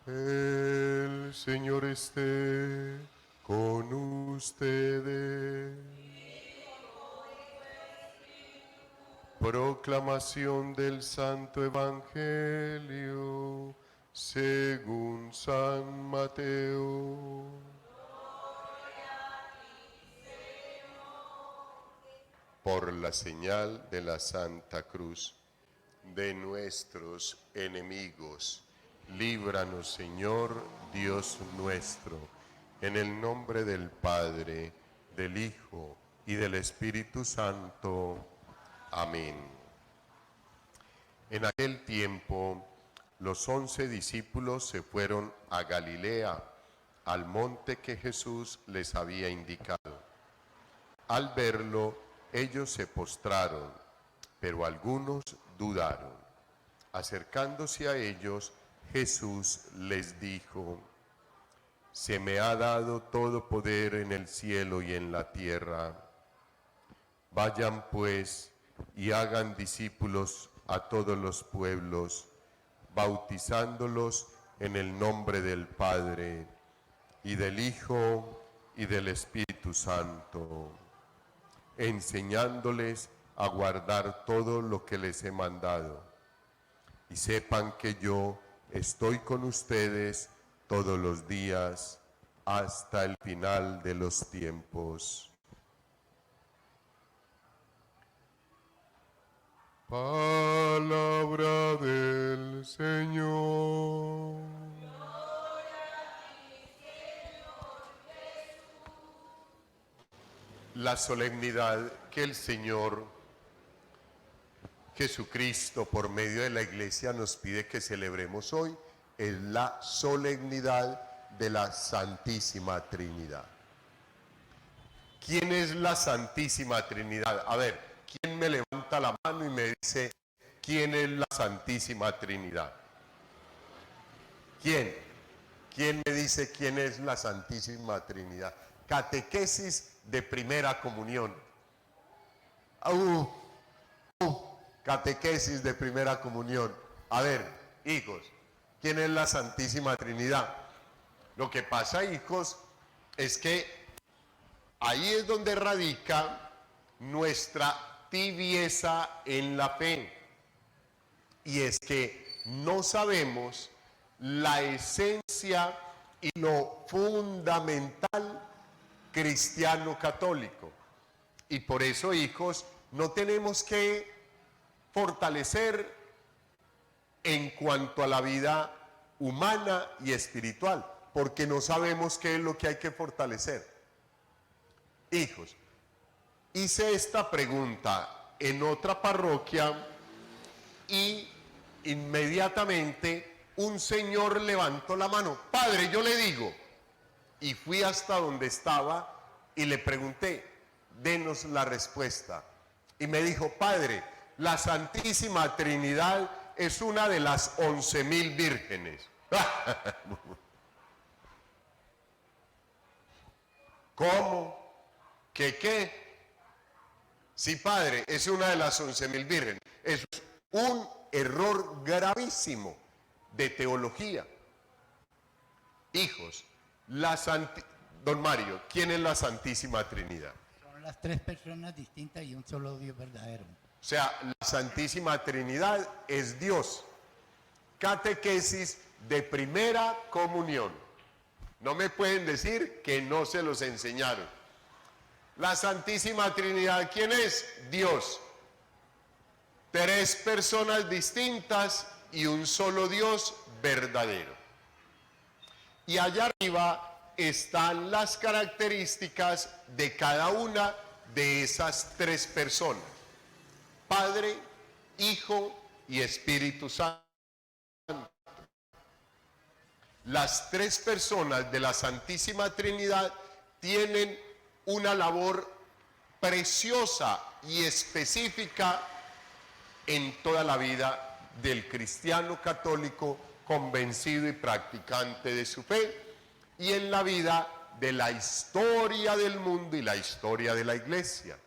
El Señor esté con ustedes. Proclamación del Santo Evangelio según San Mateo. Por la señal de la Santa Cruz de nuestros enemigos, líbranos, Señor, Dios nuestro, en el nombre del Padre, del Hijo y del Espíritu Santo. Amén. En aquel tiempo, los 11 discípulos se fueron a Galilea, al monte que Jesús les había indicado. Al verlo, ellos se postraron, pero algunos dudaron. Acercándose a ellos, Jesús les dijo: se me ha dado todo poder en el cielo y en la tierra. Vayan pues y hagan discípulos a todos los pueblos, bautizándolos en el nombre del Padre, y del Hijo, y del Espíritu Santo, enseñándoles a guardar todo lo que les he mandado. Y sepan que yo estoy con ustedes todos los días hasta el final de los tiempos. Palabra del Señor. La solemnidad que el Señor Jesucristo por medio de la Iglesia nos pide que celebremos hoy es la solemnidad de la Santísima Trinidad. ¿Quién es la Santísima Trinidad? A ver, ¿quién me levanta la mano y me dice quién es la Santísima Trinidad? ¿Quién? ¿Quién me dice quién es la Santísima Trinidad? Catequesis de primera comunión. Catequesis de primera comunión. A ver, hijos, ¿quién es la Santísima Trinidad? Lo que pasa, hijos, es que ahí es donde radica nuestra tibieza en la fe. Y es que no sabemos la esencia y lo fundamental cristiano católico. Y por eso, hijos, no tenemos que fortalecer en cuanto a la vida humana y espiritual, porque no sabemos qué es lo que hay que fortalecer. Hijos, hice esta pregunta en otra parroquia y inmediatamente un señor levantó la mano. Padre, yo le digo, y fui hasta donde estaba y le pregunté, denos la respuesta. Y me dijo: padre, la Santísima Trinidad es una de las 11.000 vírgenes. ¿Cómo? ¿Qué? Sí, padre, es una de las 11.000 vírgenes. Eso es un error gravísimo de teología. Hijos, don Mario, ¿quién es la Santísima Trinidad? Son las tres personas distintas y un solo Dios verdadero. O sea, la Santísima Trinidad es Dios. Catequesis de primera comunión. No me pueden decir que no se los enseñaron. La Santísima Trinidad, ¿quién es? Dios. Tres personas distintas y un solo Dios verdadero. Y allá arriba están las características de cada una de esas tres personas: Padre, Hijo y Espíritu Santo. Las tres personas de la Santísima Trinidad tienen una labor preciosa y específica en toda la vida del cristiano católico convencido y practicante de su fe, y en la vida de la historia del mundo y la historia de la Iglesia.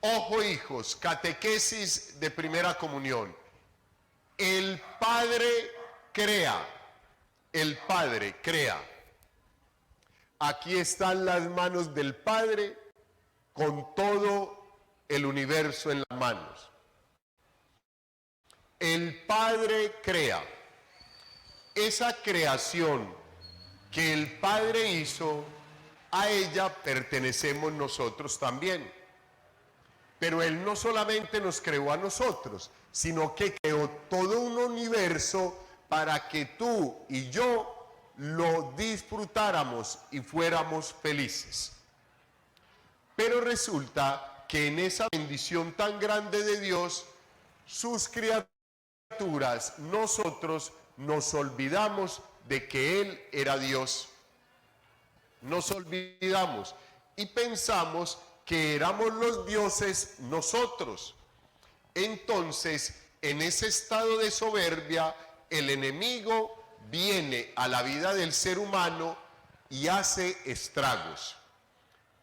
Ojo, hijos, catequesis de primera comunión. El Padre crea, el Padre crea. Aquí están las manos del Padre con todo el universo en las manos. El Padre crea. Esa creación que el Padre hizo, a ella pertenecemos nosotros también. Pero Él no solamente nos creó a nosotros, sino que creó todo un universo para que tú y yo lo disfrutáramos y fuéramos felices. Pero resulta que en esa bendición tan grande de Dios, sus criaturas, nosotros nos olvidamos de que Él era Dios. Nos olvidamos y pensamos que éramos los dioses nosotros. Entonces, en ese estado de soberbia, el enemigo viene a la vida del ser humano y hace estragos.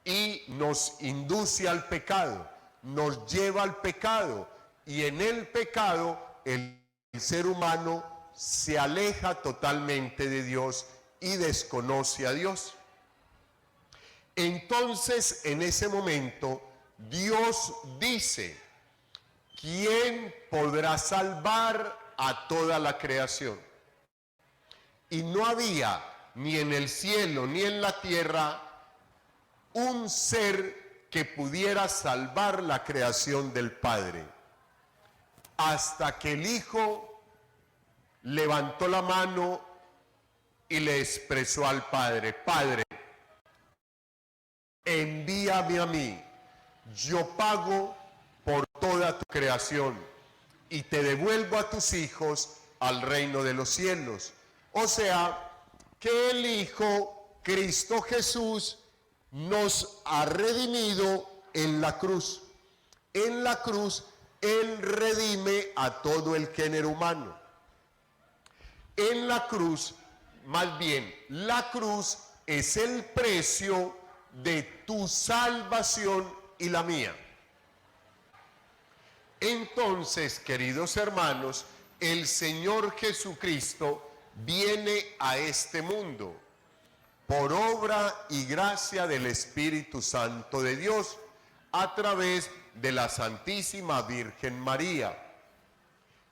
Y nos induce al pecado, nos lleva al pecado. Y en el pecado, el ser humano se aleja totalmente de Dios y desconoce a Dios. Entonces, en ese momento, Dios dice: ¿quién podrá salvar a toda la creación? Y no había ni en el cielo ni en la tierra un ser que pudiera salvar la creación del Padre. Hasta que el Hijo levantó la mano y le expresó al Padre: Padre, envíame a mí, yo pago por toda tu creación y te devuelvo a tus hijos al reino de los cielos. O sea, que el Hijo, Cristo Jesús, nos ha redimido en la cruz. En la cruz, Él redime a todo el género humano. En la cruz, más bien, la cruz es el precio de tu salvación y la mía. Entonces, queridos hermanos, el Señor Jesucristo viene a este mundo por obra y gracia del Espíritu Santo de Dios a través de la Santísima Virgen María.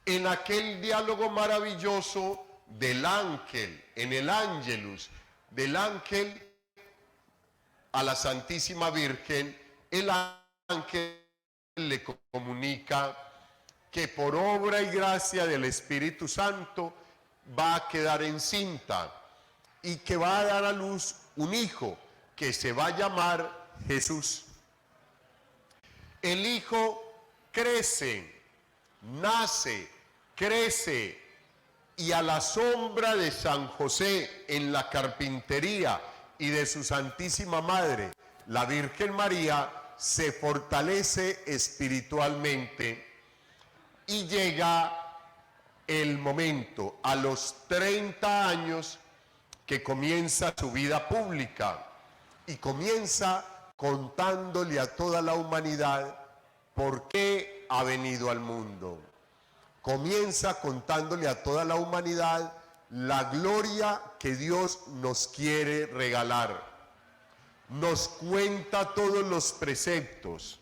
En aquel diálogo maravilloso del ángel, en el Ángelus, del ángel a la Santísima Virgen, el ángel le comunica que por obra y gracia del Espíritu Santo va a quedar encinta y que va a dar a luz un hijo que se va a llamar Jesús. El hijo crece, nace, crece, y a la sombra de San José en la carpintería y de su Santísima Madre, la Virgen María, se fortalece espiritualmente y llega el momento, a los 30 años, que comienza su vida pública y comienza contándole a toda la humanidad por qué ha venido al mundo. Comienza contándole a toda la humanidad la gloria que Dios nos quiere regalar. Nos cuenta todos los preceptos,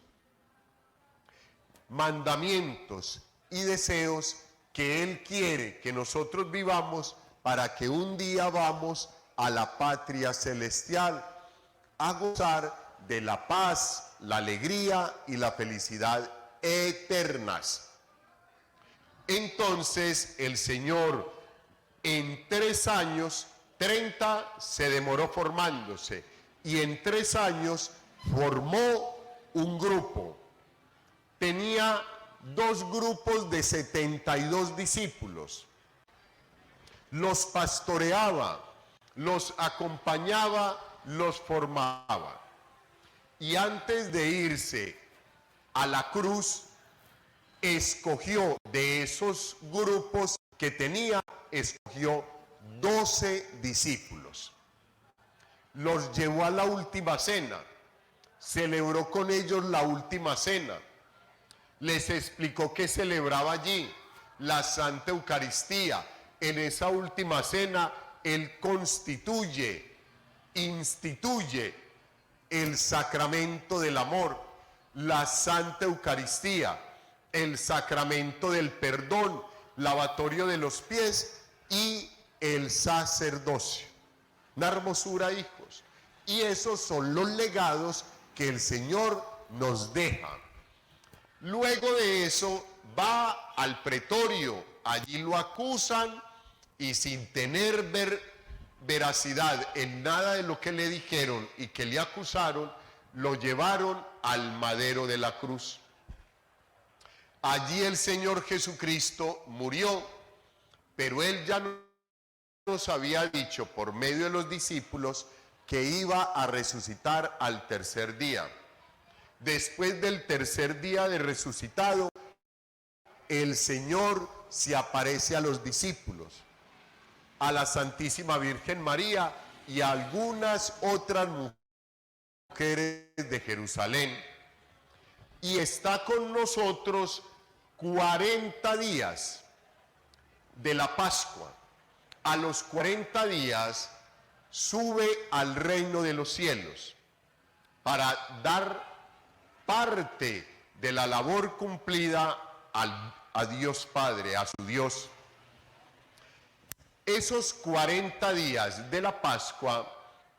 mandamientos y deseos que Él quiere que nosotros vivamos para que un día vamos a la patria celestial a gozar de la paz, la alegría y la felicidad eternas. Entonces el Señor en 3 años, 30 se demoró formándose, y en 3 años formó un grupo. Tenía 2 grupos de 72 discípulos. Los pastoreaba, los acompañaba, los formaba. Y antes de irse a la cruz, escogió de esos grupos que tenía, escogió 12 discípulos. Los llevó a la última cena, celebró con ellos la última cena, les explicó qué celebraba allí, la Santa Eucaristía, en esa última cena, Él instituye el sacramento del amor, la Santa Eucaristía, el sacramento del perdón, lavatorio de los pies y el sacerdocio. Una hermosura, hijos. Y esos son los legados que el Señor nos deja. Luego de eso va al pretorio, allí lo acusan y sin tener veracidad en nada de lo que le dijeron y que le acusaron, lo llevaron al madero de la cruz. Allí el Señor Jesucristo murió, pero Él ya nos había dicho por medio de los discípulos que iba a resucitar al tercer día. Después del tercer día de resucitado, el Señor se aparece a los discípulos, a la Santísima Virgen María y a algunas otras mujeres de Jerusalén. Y está con nosotros 40 días de la Pascua. A los 40 días sube al reino de los cielos para dar parte de la labor cumplida a Dios Padre, a su Dios. Esos 40 días de la Pascua,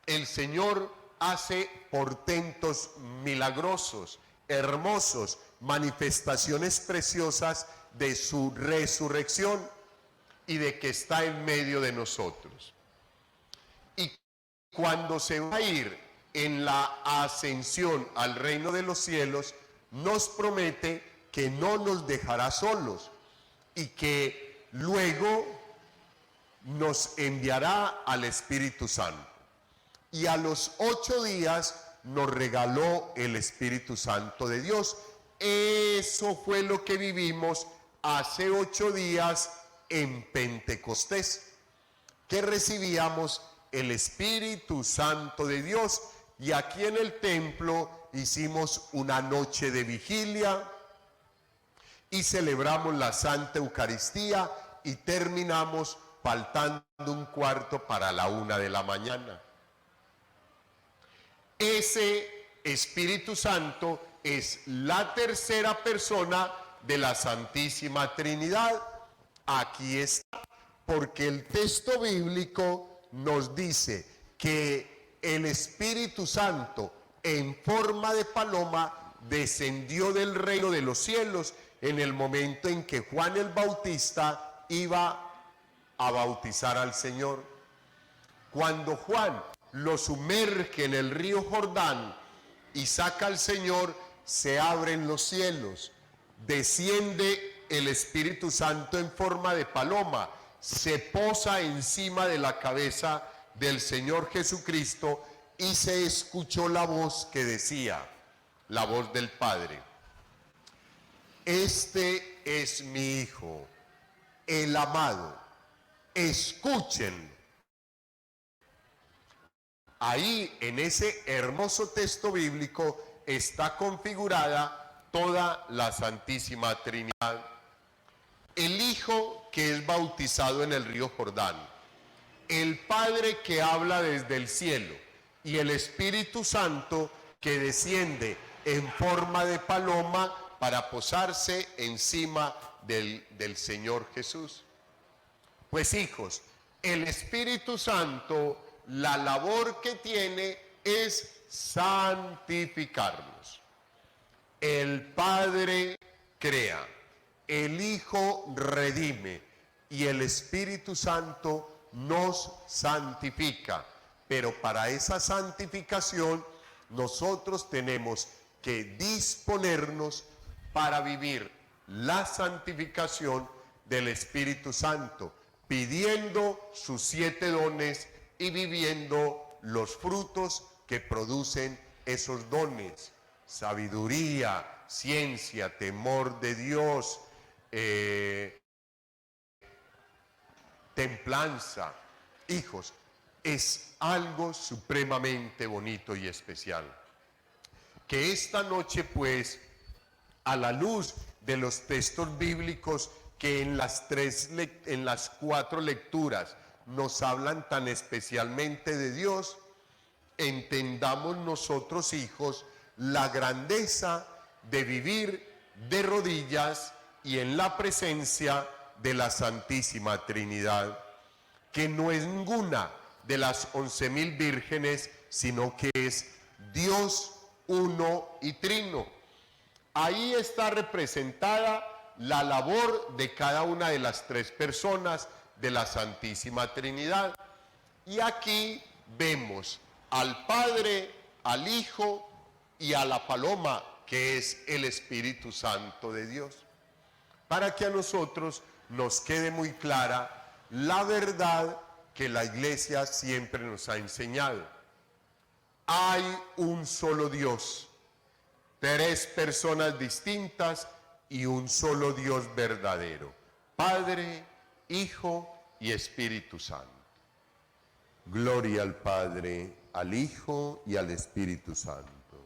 el Señor hace portentos milagrosos, hermosos, manifestaciones preciosas de su resurrección y de que está en medio de nosotros. Y cuando se va a ir en la ascensión al reino de los cielos, nos promete que no nos dejará solos y que luego nos enviará al Espíritu Santo. Y a los 8 días nos regaló el Espíritu Santo de Dios. Eso fue lo que vivimos hace 8 días en Pentecostés, que recibíamos el Espíritu Santo de Dios. Y aquí en el templo hicimos una noche de vigilia y celebramos la Santa Eucaristía y terminamos faltando un cuarto para la 1 de la mañana. Ese Espíritu Santo es la tercera persona de la Santísima Trinidad. Aquí está, porque el texto bíblico nos dice que el Espíritu Santo en forma de paloma descendió del reino de los cielos en el momento en que Juan el Bautista iba a bautizar al Señor. Cuando Juan lo sumerge en el río Jordán y saca al Señor, se abren los cielos, desciende el Espíritu Santo en forma de paloma, se posa encima de la cabeza del Señor Jesucristo y se escuchó la voz que decía, la voz del Padre: este es mi Hijo, el amado, escuchen. Ahí en ese hermoso texto bíblico está configurada toda la Santísima Trinidad. El Hijo que es bautizado en el río Jordán, el Padre que habla desde el cielo y el Espíritu Santo que desciende en forma de paloma para posarse encima del Señor Jesús. Pues hijos, el Espíritu Santo, la labor que tiene es santificarnos. El Padre crea, el Hijo redime y el Espíritu Santo nos santifica. Pero para esa santificación nosotros tenemos que disponernos para vivir la santificación del Espíritu Santo, pidiendo sus 7 dones y viviendo los frutos que producen esos dones: sabiduría, ciencia, temor de Dios, templanza. Hijos, es algo supremamente bonito y especial. Que esta noche, pues, a la luz de los textos bíblicos que en las 4 lecturas nos hablan tan especialmente de Dios, entendamos nosotros, hijos, la grandeza de vivir de rodillas y en la presencia de la Santísima Trinidad, que no es ninguna de las 11.000 vírgenes, sino que es Dios uno y trino. Ahí está representada la labor de cada una de las 3 personas de la Santísima Trinidad. Y aquí vemos al Padre, al Hijo y a la paloma, que es el Espíritu Santo de Dios, para que a nosotros nos quede muy clara la verdad que la Iglesia siempre nos ha enseñado. Hay un solo Dios, 3 personas distintas y un solo Dios verdadero, Padre, Hijo y Espíritu Santo. Gloria al Padre, al Hijo y al Espíritu Santo.